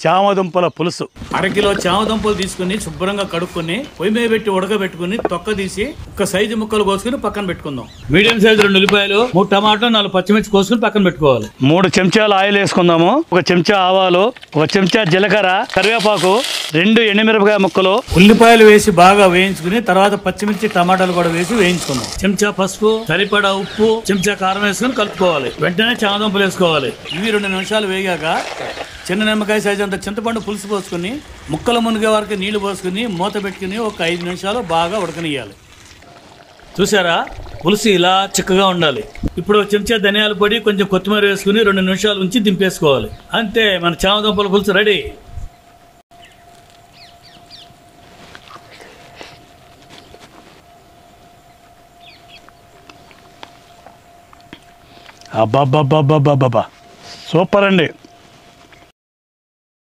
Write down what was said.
చామదుంపల పులుసు. అరకిలో చామదుంపలు తీసుకుని శుభ్రంగా కడుక్కొని పొయ్యి మీద పెట్టి ఉడకబెట్టుకుని తొక్క తీసి ఒక సైజు ముక్కలు కోసుకుని పక్కన పెట్టుకుందాం. మీడియం సైజు 2 ఉల్లిపాయలు, 3 టమాటా, 4 పచ్చిమిర్చి కోసుకుని పక్కన పెట్టుకోవాలి. 3 చెంచాలు ఆయిల్ వేసుకుందాము. 1 చెంచా ఆవాలు, 1 చెంచా జీలకర్ర, కరివేపాకు, 2 ఎండుమిరపకాయ ముక్కలు. ఉల్లిపాయలు వేసి బాగా వేయించుకుని తర్వాత పచ్చిమిర్చి టమాటాలు కూడా వేసి వేయించుకుందాం. చెంచా పసుపు, సరిపడా ఉప్పు, చెంచా కారం వేసుకుని కలుపుకోవాలి. వెంటనే చామదుంపలు వేసుకోవాలి. ఇవి 2 నిమిషాలు వేగాక చిన్న నిమ్మకాయ సైజు అంత చింతపండు పులుసు పోసుకుని ముక్కలు మునిగే వరకు నీళ్లు పోసుకుని మూత పెట్టుకుని ఒక 5 నిమిషాలు బాగా ఉడకనియాలి. చూసారా, పులుసు ఇలా చిక్కగా ఉండాలి. ఇప్పుడు 1 చెంచా ధనియాల పొడి, కొంచెం కొత్తిమీర వేసుకుని 2 నిమిషాలు ఉంచి దింపేసుకోవాలి. అంతే, మన చామదుంపల పులుసు రెడీ. అబ్బాబ్బాబ్బాబ్బాబ్బా, సూపర్ అండి.